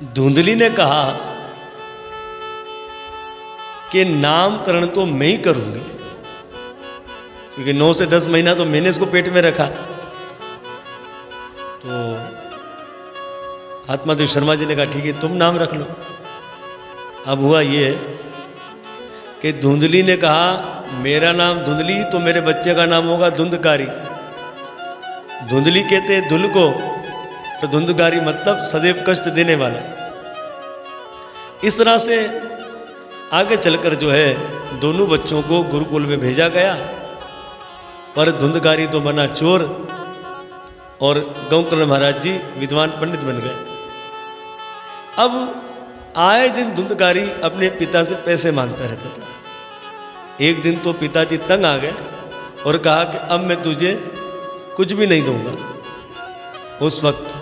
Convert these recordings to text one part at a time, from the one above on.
धुंधली ने कहा कि नामकरण तो मैं ही करूंगी, क्योंकि 9 से 10 महीना तो मैंने इसको पेट में रखा। तो आत्मादेव शर्मा जी ने कहा ठीक है तुम नाम रख लो। अब हुआ ये कि धुंधली ने कहा मेरा नाम धुंधली तो मेरे बच्चे का नाम होगा धुंधकारी। धुंधली कहते हैं धुल को, तो धुंधकारी मतलब सदैव कष्ट देने वाला। इस तरह से आगे चलकर जो है दोनों बच्चों को गुरुकुल में भेजा गया, पर धुंधकारी तो बना चोर और गौकर्ण महाराज जी विद्वान पंडित बन गए। अब आए दिन धुंधकारी अपने पिता से पैसे मांगता रहता था। एक दिन तो पिताजी तंग आ गए और कहा कि अब मैं तुझे कुछ भी नहीं दूंगा। उस वक्त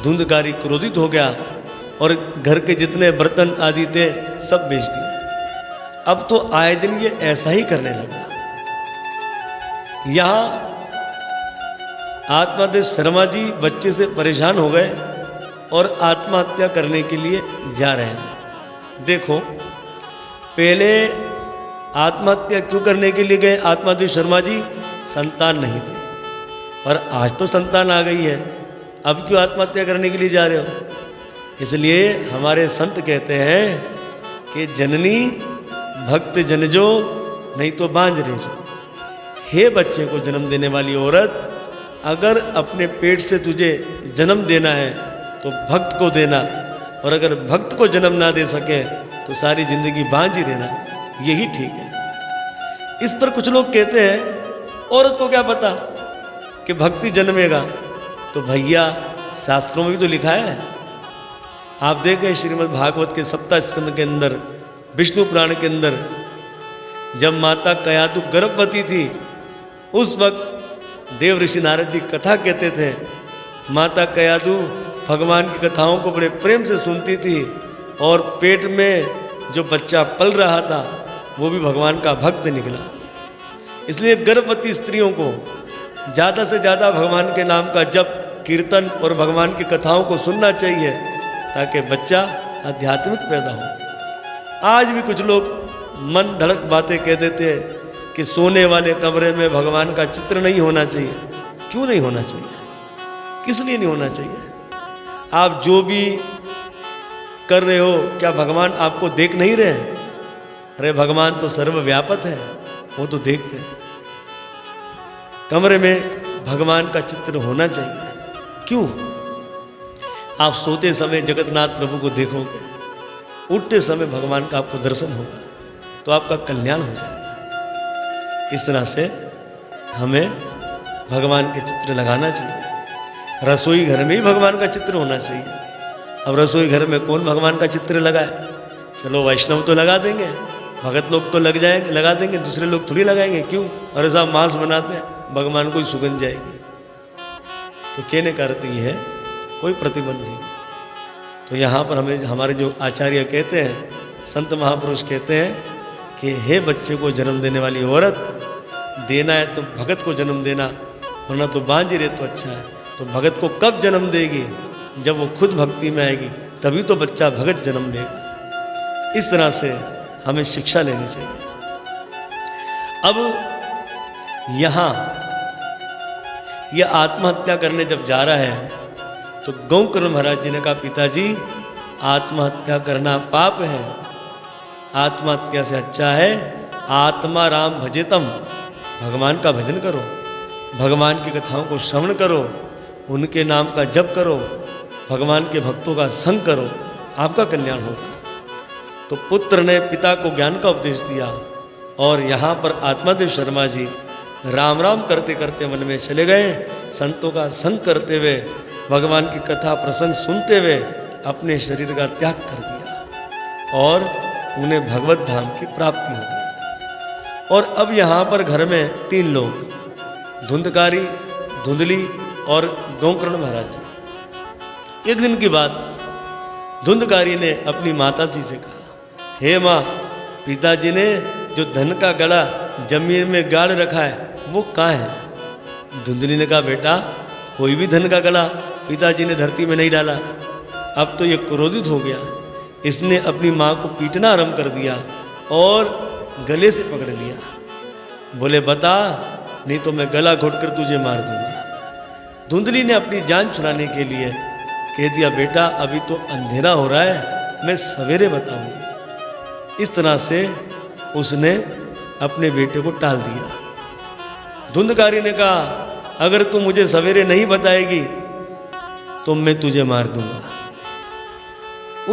धुंधकारी क्रोधित हो गया और घर के जितने बर्तन आदि थे सब बेच दिए। अब तो आए दिन ये ऐसा ही करने लगा। यहाँ आत्मादेव शर्मा जी बच्चे से परेशान हो गए और आत्महत्या करने के लिए जा रहे हैं। देखो पहले आत्महत्या क्यों करने के लिए गए आत्मादेव शर्मा जी? संतान नहीं थे, पर आज तो संतान आ गई है, अब क्यों आत्महत्या करने के लिए जा रहे हो? इसलिए हमारे संत कहते हैं कि जननी भक्त जनजो नहीं तो बांझ रह जो। हे बच्चे को जन्म देने वाली औरत, अगर अपने पेट से तुझे जन्म देना है तो भक्त को देना, और अगर भक्त को जन्म ना दे सके तो सारी जिंदगी बांझ ही रहना, यही ठीक है। इस पर कुछ लोग कहते हैं औरत को क्या पता कि भक्ति जन्मेगा? तो भैया शास्त्रों में भी तो लिखा है। आप देखें श्रीमद् भागवत के 7 स्कंद के अंदर, विष्णु पुराण के अंदर, जब माता कयादु गर्भवती थी उस वक्त देव ऋषि नारद जी कथा कहते थे। माता कयादु भगवान की कथाओं को बड़े प्रेम से सुनती थी और पेट में जो बच्चा पल रहा था वो भी भगवान का भक्त निकला। इसलिए गर्भवती स्त्रियों को ज़्यादा से ज़्यादा भगवान के नाम का जप, कीर्तन और भगवान की कथाओं को सुनना चाहिए ताकि बच्चा आध्यात्मिक पैदा हो। आज भी कुछ लोग मन धड़क बातें कह देते हैं कि सोने वाले कमरे में भगवान का चित्र नहीं होना चाहिए। क्यों नहीं होना चाहिए? किस लिए नहीं होना चाहिए? आप जो भी कर रहे हो क्या भगवान आपको देख नहीं रहे? अरे भगवान तो सर्वव्यापक है, वो तो देखते हैं। कमरे में भगवान का चित्र होना चाहिए। क्यों? आप सोते समय जगन्नाथ प्रभु को देखोगे, उठते समय भगवान का आपको दर्शन होगा, तो आपका कल्याण हो जाएगा। इस तरह से हमें भगवान के चित्र लगाना चाहिए। रसोई घर में ही भगवान का चित्र होना चाहिए। अब रसोई घर में कौन भगवान का चित्र लगाए? चलो वैष्णव तो लगा देंगे, भगत लोग तो लग जाएंगे, लगा देंगे, दूसरे लोग थोड़ी लगाएंगे। क्यों? अरे साहब मांस बनाते हैं, भगवान को ही सुगंध जाएगी। तो कहने का अर्थ ये है कोई प्रतिबंध नहीं। तो यहाँ पर हमें हमारे जो आचार्य कहते हैं, संत महापुरुष कहते हैं कि हे बच्चे को जन्म देने वाली औरत, देना है तो भगत को जन्म देना, वरना तो बांझ ही रहे तो अच्छा है। तो भगत को कब जन्म देगी? जब वो खुद भक्ति में आएगी, तभी तो बच्चा भगत जन्म लेगा। इस तरह से हमें शिक्षा लेनी चाहिए। अब यहाँ यह आत्महत्या करने जब जा रहा है तो गौकर्ण महाराज जी ने कहा पिताजी आत्महत्या करना पाप है, आत्महत्या से अच्छा है आत्मा राम भजेतम, भगवान का भजन करो, भगवान की कथाओं को श्रवण करो, उनके नाम का जप करो, भगवान के भक्तों का संग करो, आपका कल्याण होगा। तो पुत्र ने पिता को ज्ञान का उपदेश दिया और यहाँ पर आत्मादेव शर्मा जी राम राम करते करते वन में चले गए। संतों का संग करते हुए, भगवान की कथा प्रसंग सुनते हुए अपने शरीर का त्याग कर दिया और उन्हें भगवत धाम की प्राप्ति हो गई। और अब यहाँ पर घर में 3 लोग, धुंधकारी, धुंधली और गौकर्ण महाराज जी। एक दिन की बात, धुंधकारी ने अपनी माता जी से कहा, हे माँ, पिताजी ने जो धन का गड़ा जमीन में गाड़ रखा है वो कहाँ है? धुंधली ने कहा बेटा कोई भी धन का गड़ा पिताजी ने धरती में नहीं डाला। अब तो ये क्रोधित हो गया, इसने अपनी माँ को पीटना आरंभ कर दिया और गले से पकड़ लिया। बोले बता, नहीं तो मैं गला घोटकर तुझे मार दूंगा। धुंधली ने अपनी जान छुड़ाने के लिए कह दिया, बेटा अभी तो अंधेरा हो रहा है, मैं सवेरे बताऊंगी। इस तरह से उसने अपने बेटे को टाल दिया। धुंधकारी ने कहा, अगर तू मुझे सवेरे नहीं बताएगी तो मैं तुझे मार दूंगा।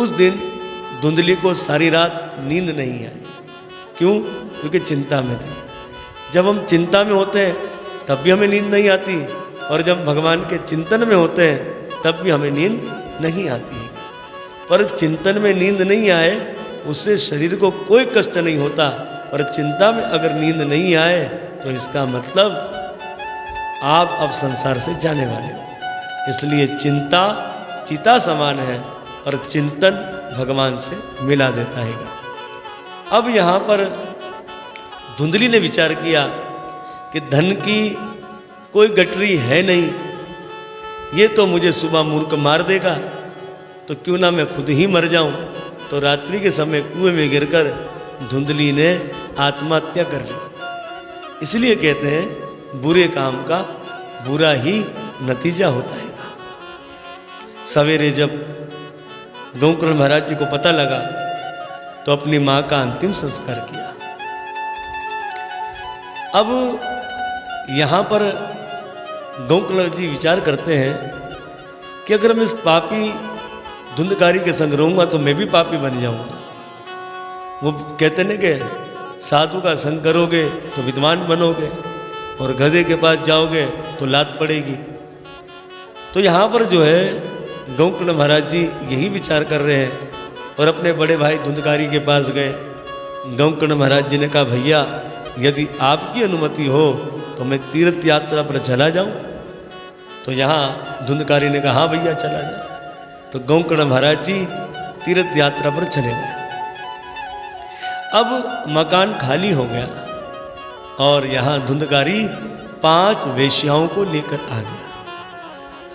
उस दिन धुंधली को सारी रात नींद नहीं आई। क्यों? क्योंकि चिंता में थी। जब हम चिंता में होते हैं तब भी हमें नींद नहीं आती, और जब भगवान के चिंतन में होते हैं तब भी हमें नींद नहीं आती है। पर चिंतन में नींद नहीं आए उससे शरीर को कोई कष्ट नहीं होता, पर चिंता में अगर नींद नहीं आए तो इसका मतलब आप अब संसार से जाने वाले हो। इसलिए चिंता चिता समान है और चिंतन भगवान से मिला देता है। अब यहाँ पर धुंधली ने विचार किया कि धन की कोई गठरी है नहीं, ये तो मुझे सुबह मूर्ख मार देगा, तो क्यों ना मैं खुद ही मर जाऊं। तो रात्रि के समय कुएं में गिरकर धुंधली ने आत्महत्या कर ली। इसलिए कहते हैं बुरे काम का बुरा ही नतीजा होता है। सवेरे जब गौकर्ण महाराज जी को पता लगा तो अपनी माँ का अंतिम संस्कार किया। अब यहाँ पर गौकर्ण जी विचार करते हैं कि अगर मैं इस पापी धुंधकारी के संग रहूँगा तो मैं भी पापी बन जाऊँगा। वो कहते हैं कि साधु का संग करोगे तो विद्वान बनोगे और गधे के पास जाओगे तो लात पड़ेगी। तो यहाँ पर जो है गौकर्ण महाराज जी यही विचार कर रहे हैं और अपने बड़े भाई धुंधकारी के पास गए। गौकर्ण महाराज जी ने कहा, भैया यदि आपकी अनुमति हो तो मैं तीर्थ यात्रा पर चला जाऊं। तो यहाँ धुंधकारी ने कहा, हाँ भैया चला जा। तो गौकर्ण महाराज जी तीर्थ यात्रा पर चले गए। अब मकान खाली हो गया और यहाँ धुंधकारी 5 वेश्याओं को लेकर आ गया।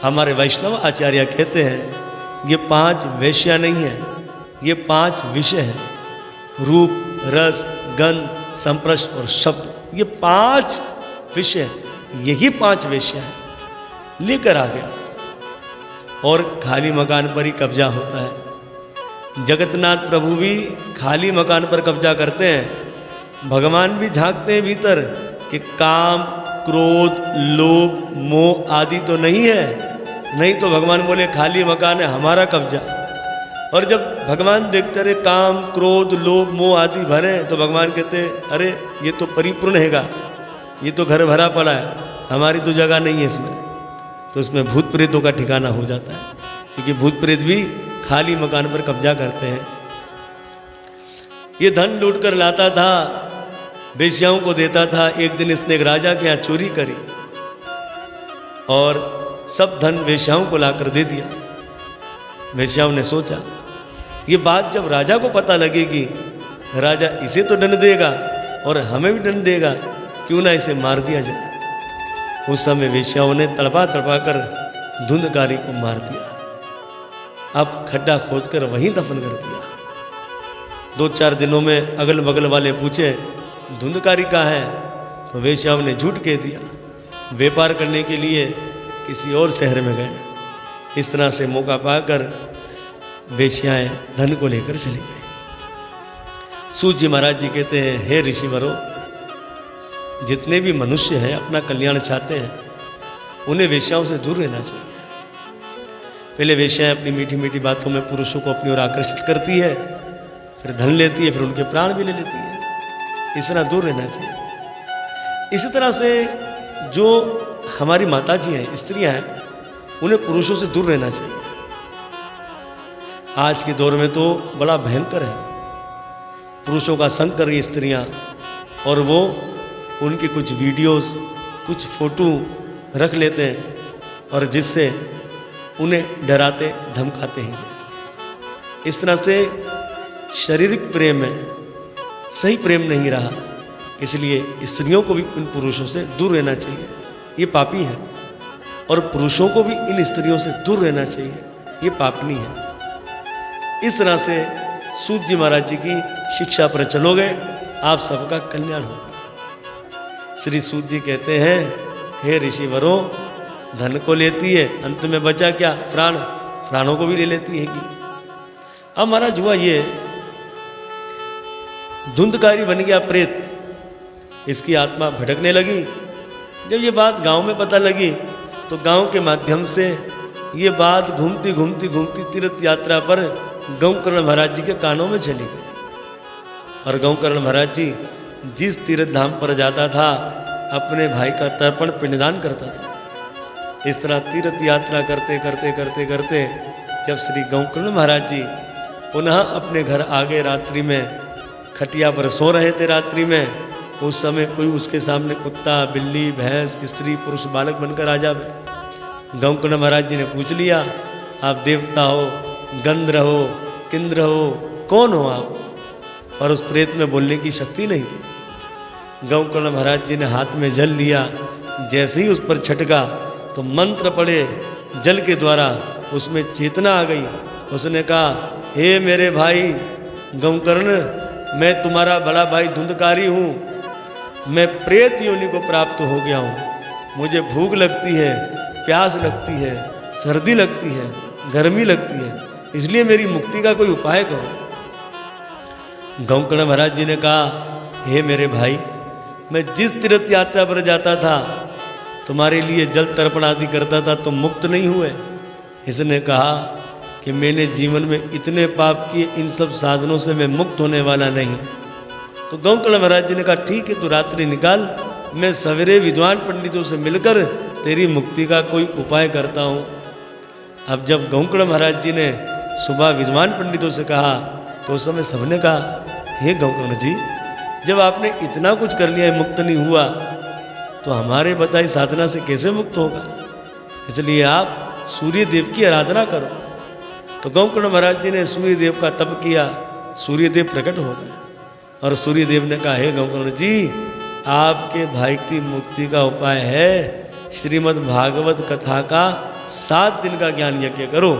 हमारे वैष्णव आचार्य कहते हैं ये 5 वेश्या नहीं है, ये 5 विषय हैं। रूप, रस, गंध, संप्रश और शब्द, ये 5 विषय, यही 5 वेश्या है। लेकर आ गया और खाली मकान पर ही कब्जा होता है। जगन्नाथ प्रभु भी खाली मकान पर कब्जा करते हैं। भगवान भी झांकते हैं भीतर कि काम, क्रोध, लोभ, मोह आदि तो नहीं है। नहीं तो भगवान बोले खाली मकान है, हमारा कब्जा। और जब भगवान देखते रहे काम, क्रोध, लोभ, मोह आदि भरे तो भगवान कहते अरे ये तो परिपूर्ण हैगा, ये तो घर भरा पड़ा है, हमारी तो जगह नहीं है इसमें। तो इसमें भूत प्रेतों का ठिकाना हो जाता है, क्योंकि भूत प्रेत भी खाली मकान पर कब्जा करते हैं। ये धन लूट कर लाता था, वेश्याओं को देता था। एक दिन इसने एक राजा के यहाँ चोरी करी और सब धन वेश्याओं को लाकर दे दिया। वेश्याओं ने सोचा ये बात जब राजा को पता लगेगी, राजा इसे तो दंड देगा और हमें भी दंड देगा, क्यों ना इसे मार दिया जाए। उस समय वेश्याओं ने तड़पा तड़पा कर धुंधकारी को मार दिया। अब खड्डा खोदकर वहीं दफन कर दिया। 2-4 दिनों में अगल बगल वाले पूछे धुंधकारी कहाँ है, तो वेश्याओं ने झूठ कह दिया, व्यापार करने के लिए किसी और शहर में गए। इस तरह से मौका पाकर वेश्याएं धन को लेकर चली गई। सूत जी महाराज जी कहते हैं, हे ऋषिवरों, जितने भी मनुष्य हैं अपना कल्याण चाहते हैं, उन्हें वेश्याओं से दूर रहना चाहिए। पहले वेश्याएं अपनी मीठी मीठी बातों में पुरुषों को अपनी ओर आकर्षित करती है, फिर धन लेती है, फिर उनके प्राण भी ले लेती है। इस तरह दूर रहना चाहिए। इसी तरह से जो हमारी माता जी हैं, स्त्रियां हैं, उन्हें पुरुषों से दूर रहना चाहिए। आज के दौर में तो बड़ा भयंकर है, पुरुषों का संग कर रही स्त्रियां, और वो उनकी कुछ वीडियोस, कुछ फोटो रख लेते हैं और जिससे उन्हें डराते धमकाते हैं। इस तरह से शारीरिक प्रेम में सही प्रेम नहीं रहा, इसलिए स्त्रियों को भी इन पुरुषों से दूर रहना चाहिए, ये पापी है। और पुरुषों को भी इन स्त्रियों से दूर रहना चाहिए, ये पापनी है। इस तरह से सूत जी महाराज जी की शिक्षा पर चलोगे, आप सबका कल्याण होगा। श्री सूत जी कहते हैं, हे ऋषिवरों, धन को लेती है, अंत में बचा क्या? प्राण, प्राणों को भी ले लेती है कि। अब महाराज हुआ ये, धुंधकारी बन गया प्रेत, इसकी आत्मा भटकने लगी। जब ये बात गांव में पता लगी तो गांव के माध्यम से ये बात घूमती घूमती घूमती तीर्थ यात्रा पर गौकर्ण महाराज जी के कानों में चली गई। और गौकर्ण महाराज जी जिस तीर्थ धाम पर जाता था, अपने भाई का तर्पण पिंडदान करता था। इस तरह तीर्थ यात्रा करते करते करते करते जब श्री गौकर्ण महाराज जी पुनः अपने घर आ गए, रात्रि में खटिया पर सो रहे थे रात्रि में, उस समय कोई उसके सामने कुत्ता, बिल्ली, भैंस, स्त्री, पुरुष, बालक बनकर आ जावे। गौकर्ण महाराज जी ने पूछ लिया, आप देवता हो, गंधर्व हो, किंद्र हो, कौन हो आप? और उस प्रेत में बोलने की शक्ति नहीं थी। गौकर्ण महाराज जी ने हाथ में जल लिया, जैसे ही उस पर छटका तो मंत्र पड़े, जल के द्वारा उसमें चेतना आ गई। उसने कहा, हे मेरे भाई गौकर्ण, मैं तुम्हारा बड़ा भाई धुंधकारी हूँ, मैं प्रेत योनि को प्राप्त हो गया हूँ। मुझे भूख लगती है, प्यास लगती है, सर्दी लगती है, गर्मी लगती है, इसलिए मेरी मुक्ति का कोई उपाय करो। गौकर्ण महाराज जी ने कहा, हे मेरे भाई, मैं जिस तीर्थ यात्रा पर जाता था, तुम्हारे लिए जल तर्पण आदि करता था, तुम मुक्त नहीं हुए। इसने कहा कि मैंने जीवन में इतने पाप किए, इन सब साधनों से मैं मुक्त होने वाला नहीं। तो गौकर्ण महाराज जी ने कहा, ठीक है, तू रात्रि निकाल, मैं सवेरे विद्वान पंडितों से मिलकर तेरी मुक्ति का कोई उपाय करता हूँ। अब जब गौकर्ण महाराज जी ने सुबह विद्वान पंडितों से कहा तो उस समय सबने कहा, हे गौकर्ण जी, जब आपने इतना कुछ कर लिया है, मुक्त नहीं हुआ, तो हमारे बताई साधना से कैसे मुक्त होगा? इसलिए आप सूर्य देव की आराधना करो। तो गौकर्ण महाराज जी ने सूर्य देव का तप किया, सूर्य देव प्रकट हो गए। और सूर्य देव ने कहा, हे गौकर्ण जी, आपके भाई की मुक्ति का उपाय है, श्रीमद् भागवत कथा का 7 दिन का ज्ञान यज्ञ करो,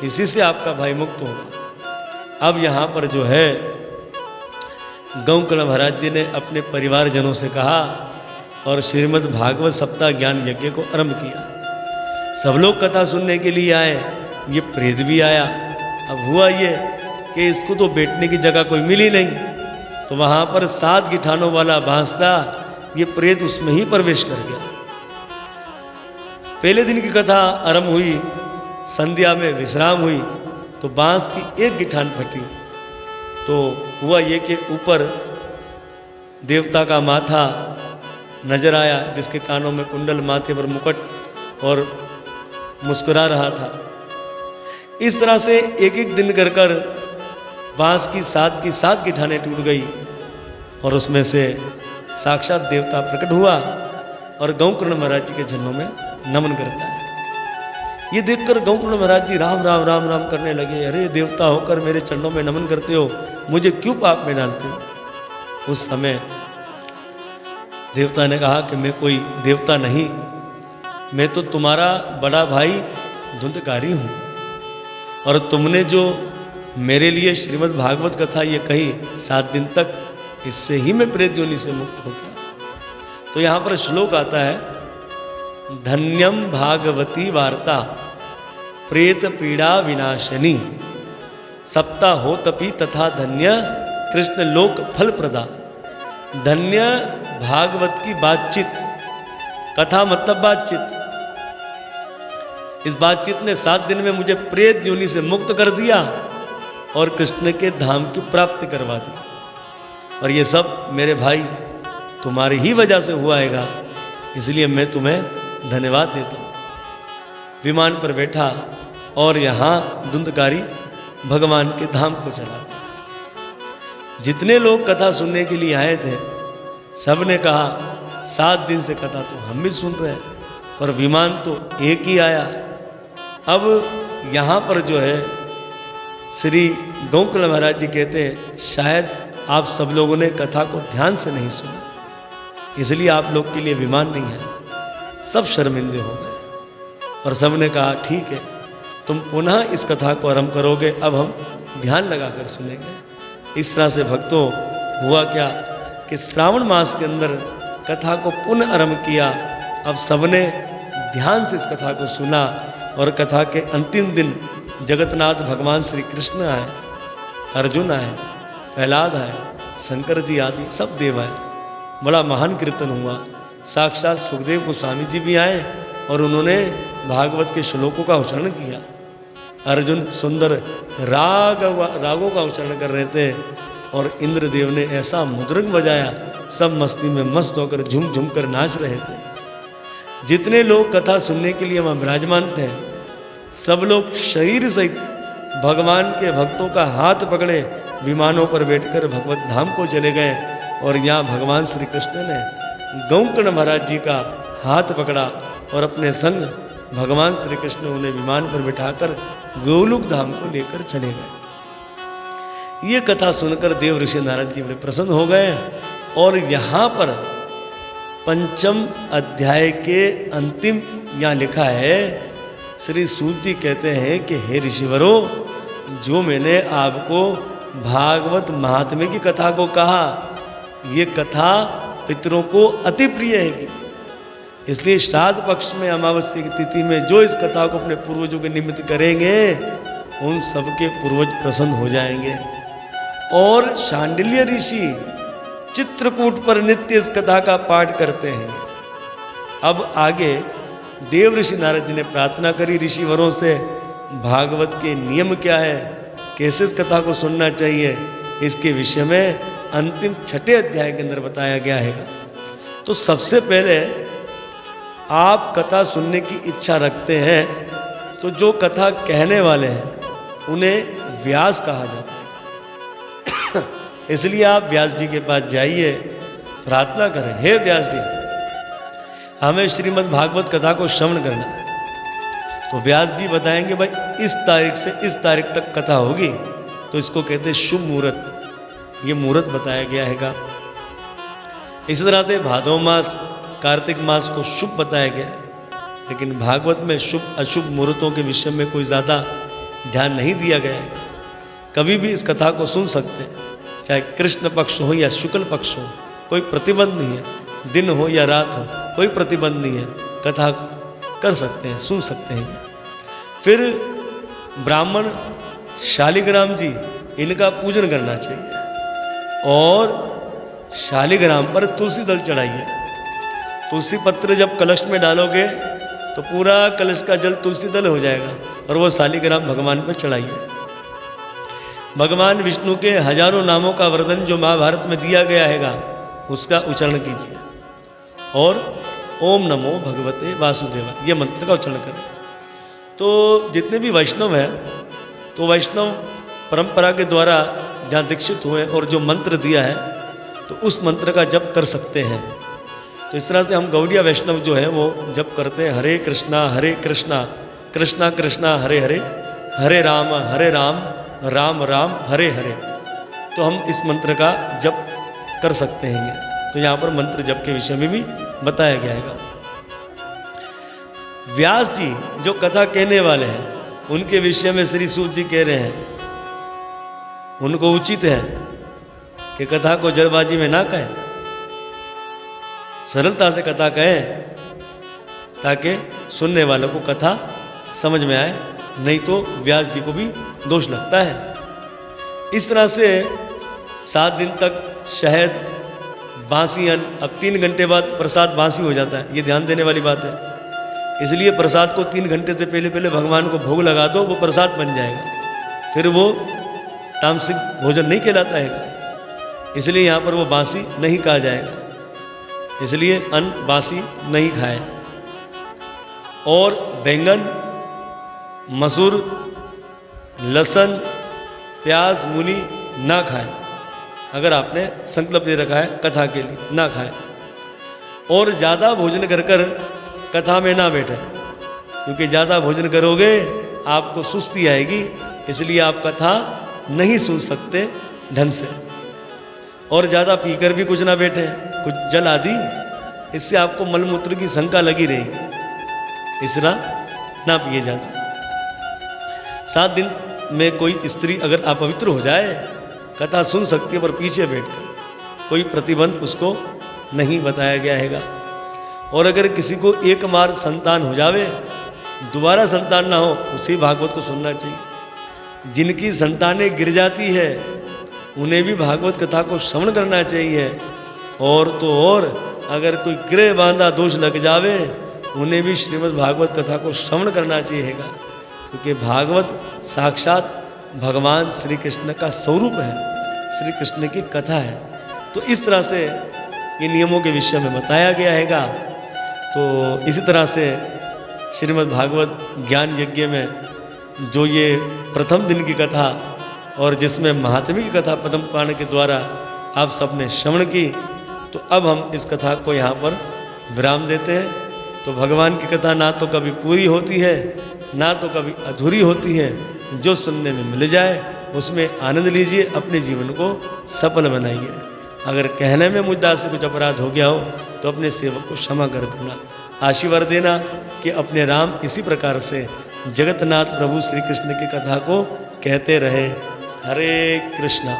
इसी से आपका भाई मुक्त होगा। अब यहाँ पर जो है, गौकर्ण महाराज जी ने अपने परिवारजनों से कहा और श्रीमद् भागवत सप्ताह ज्ञान यज्ञ को आरंभ किया। सब लोग कथा सुनने के लिए आए, ये प्रेत भी आया। अब हुआ ये कि इसको तो बैठने की जगह कोई मिली नहीं, तो वहाँ पर 7 गिठानों वाला बांस था, ये प्रेत उसमें ही प्रवेश कर गया। पहले दिन की कथा आरंभ हुई, संध्या में विश्राम हुई, तो बांस की एक गिठान फटी। तो हुआ ये कि ऊपर देवता का माथा नजर आया, जिसके कानों में कुंडल, माथे पर मुकुट और मुस्कुरा रहा था। इस तरह से एक एक दिन कर कर बांस की 7 गिठानें टूट गई और उसमें से साक्षात देवता प्रकट हुआ और गौकर्ण महाराज जी के चरणों में नमन करता है। ये देखकर गौकर्ण महाराज जी राम राम राम राम करने लगे। अरे देवता होकर मेरे चरणों में नमन करते हो, मुझे क्यों पाप में डालते हो? उस समय देवता ने कहा कि मैं कोई देवता नहीं, मैं तो तुम्हारा बड़ा भाई धुंधकारी हूँ, और तुमने जो मेरे लिए श्रीमद् भागवत कथा ये कही 7 दिन तक, इससे ही मैं प्रेत योनि से मुक्त हो गया। तो यहाँ पर श्लोक आता है, धन्यम भागवती वार्ता प्रेत पीड़ा विनाशनी, सप्ता हो तपी तथा धन्य कृष्ण लोक फल प्रदा। धन्य भागवत की बातचीत, कथा मतलब बातचीत, इस बातचीत ने 7 दिन में मुझे प्रेत योनि से मुक्त कर दिया और कृष्ण के धाम की प्राप्ति करवा दी। और ये सब मेरे भाई तुम्हारी ही वजह से हुआ हैगा, इसलिए मैं तुम्हें धन्यवाद देता हूँ। विमान पर बैठा और यहाँ धुंधकारी भगवान के धाम को चला गया। जितने लोग कथा सुनने के लिए आए थे, सब ने कहा 7 दिन से कथा तो हम भी सुन रहे हैं, और विमान तो एक ही आया। अब यहाँ पर जो है श्री गौकर्ण महाराज जी कहते हैं, शायद आप सब लोगों ने कथा को ध्यान से नहीं सुना, इसलिए आप लोग के लिए विमान नहीं है। सब शर्मिंदे हो गए और सब ने कहा, ठीक है, तुम पुनः इस कथा को आरंभ करोगे, अब हम ध्यान लगाकर सुनेंगे। इस तरह से भक्तों हुआ क्या कि श्रावण मास के अंदर कथा को पुनः आरंभ किया। अब सबने ध्यान से इस कथा को सुना और कथा के अंतिम दिन जगन्नाथ भगवान श्री कृष्ण आए, अर्जुन आए, प्रहलाद आए, शंकर जी आदि सब देव आए। बड़ा महान कीर्तन हुआ। साक्षात सुखदेव गोस्वामी जी भी आए और उन्होंने भागवत के श्लोकों का उच्चारण किया। अर्जुन सुंदर रागों का उच्चारण कर रहे थे और इंद्रदेव ने ऐसा मुद्रंग बजाया, सब मस्ती में मस्त होकर झूम झूम कर नाच रहे थे। जितने लोग कथा सुनने के लिए वहाँ विराजमान थे, सब लोग शरीर सहित भगवान के भक्तों का हाथ पकड़े विमानों पर बैठकर भगवत धाम को चले गए। और यहाँ भगवान श्री कृष्ण ने गौकर्ण महाराज जी का हाथ पकड़ा और अपने संग भगवान श्री कृष्ण उन्हें विमान पर बिठाकर गोलोक धाम को लेकर चले गए। ये कथा सुनकर देव ऋषि नारद जी बड़े प्रसन्न हो गए। और यहाँ पर पंचम अध्याय के अंतिम यहाँ लिखा है, श्री सूत जी कहते हैं कि हे ऋषिवरों, जो मैंने आपको भागवत महात्म्य की कथा को कहा, ये कथा पितरों को अति प्रिय है। इसलिए श्राद्ध पक्ष में अमावस्या की तिथि में जो इस कथा को अपने पूर्वजों के निमित्त करेंगे, उन सबके पूर्वज प्रसन्न हो जाएंगे। और शांडिल्य ऋषि चित्रकूट पर नित्य इस कथा का पाठ करते हैं। अब आगे देव ऋषि नारद जी ने प्रार्थना करी ऋषिवरों से, भागवत के नियम क्या है, कैसे इस कथा को सुनना चाहिए, इसके विषय में अंतिम 6ठे अध्याय के अंदर बताया गया है। तो सबसे पहले आप कथा सुनने की इच्छा रखते हैं तो जो कथा कहने वाले हैं उन्हें व्यास कहा जाता है। इसलिए आप व्यास जी के पास जाइए, प्रार्थना करें, हे व्यास जी, हमें श्रीमद् भागवत कथा को श्रवण करना है। तो व्यास जी बताएंगे, भाई इस तारीख से इस तारीख तक कथा होगी, तो इसको कहते हैं शुभ मुहूर्त। ये मुहूर्त बताया गया है। इसी तरह से भादव मास, कार्तिक मास को शुभ बताया गया है, लेकिन भागवत में शुभ अशुभ मुहूर्तों के विषय में कोई ज़्यादा ध्यान नहीं दिया गया है। कभी भी इस कथा को सुन सकते हैं, चाहे कृष्ण पक्ष हो या शुक्ल पक्ष हो, कोई प्रतिबंध नहीं है। दिन हो या रात हो, कोई प्रतिबंध नहीं है। कथा को कर सकते हैं, सुन सकते हैं। फिर ब्राह्मण शालिग्राम जी, इनका पूजन करना चाहिए और शालिग्राम पर तुलसी दल चढ़ाइए। तुलसी पत्र जब कलश में डालोगे तो पूरा कलश का जल तुलसी दल हो जाएगा और वो शालिग्राम भगवान पर चढ़ाइए। भगवान विष्णु के हजारों नामों का वर्णन जो महाभारत में दिया गया है, उसका उच्चारण कीजिए और ओम नमो भगवते वासुदेवाय, ये मंत्र का उच्चारण करें। तो जितने भी वैष्णव हैं, तो वैष्णव परंपरा के द्वारा जहाँ दीक्षित हुए और जो मंत्र दिया है, तो उस मंत्र का जप कर सकते हैं। तो इस तरह से हम गौड़िया वैष्णव जो है वो जप करते हैं, हरे कृष्णा कृष्णा कृष्णा हरे हरे, हरे राम राम राम हरे हरे। तो हम इस मंत्र का जप कर सकते हैं। तो यहाँ पर मंत्र जप के विषय में भी बताया गया है। व्यास जी जो कथा कहने वाले हैं, उनके विषय में श्री सूत जी कह रहे हैं, उनको उचित है कि कथा को जल्दबाजी में ना कहें, सरलता से कथा कहें ताकि सुनने वालों को कथा समझ में आए, नहीं तो व्यास जी को भी दोष लगता है। इस तरह से 7 दिन तक शहद, बांसी अन्न, अब 3 घंटे बाद प्रसाद बांसी हो जाता है, ये ध्यान देने वाली बात है। इसलिए प्रसाद को 3 घंटे से पहले भगवान को भोग लगा दो, वो प्रसाद बन जाएगा, फिर वो तामसिक भोजन नहीं कहलाता है। इसलिए यहाँ पर वो बांसी नहीं कहा जाएगा, इसलिए अन्न बासी नहीं खाए। और बैंगन, मसूर, लहसुन, प्याज, मूली ना खाएं। अगर आपने संकल्प ले रखा है कथा के लिए, ना खाएं। और ज़्यादा भोजन कर कर कथा में ना बैठे, क्योंकि ज़्यादा भोजन करोगे आपको सुस्ती आएगी, इसलिए आप कथा नहीं सुन सकते ढंग से। और ज़्यादा पीकर भी कुछ ना बैठे, कुछ जल आदि, इससे आपको मलमूत्र की शंका लगी रहेगी, इसलिए ना पिए ज़्यादा। 7 दिन में कोई स्त्री अगर अपवित्र हो जाए, कथा सुन सकती है पर पीछे बैठकर, कोई प्रतिबंध उसको नहीं बताया गया हैगा। और अगर किसी को एक बार संतान हो जावे, दोबारा संतान ना हो, उसी भागवत को सुनना चाहिए। जिनकी संतानें गिर जाती है उन्हें भी भागवत कथा को श्रवण करना चाहिए। और तो और अगर कोई गृह बांधा दोष लग जावे, उन्हें भी श्रीमद् भागवत कथा को श्रवण करना चाहिएगा, क्योंकि भागवत साक्षात भगवान श्री कृष्ण का स्वरूप है, श्री कृष्ण की कथा है। तो इस तरह से ये नियमों के विषय में बताया गया हैगा। तो इसी तरह से श्रीमद् भागवत ज्ञान यज्ञ में जो ये प्रथम दिन की कथा और जिसमें महात्म्य की कथा पद्म पुराण के द्वारा आप सबने श्रवण की, तो अब हम इस कथा को यहाँ पर विराम देते हैं। तो भगवान की कथा ना तो कभी पूरी होती है, ना तो कभी अधूरी होती है। जो सुनने में मिल जाए उसमें आनंद लीजिए, अपने जीवन को सफल बनाइए। अगर कहने में मुद्दा से कुछ अपराध हो गया हो तो अपने सेवक को क्षमा कर देना, आशीर्वाद देना कि अपने राम इसी प्रकार से जगन्नाथ प्रभु श्री कृष्ण की कथा को कहते रहे। हरे कृष्णा।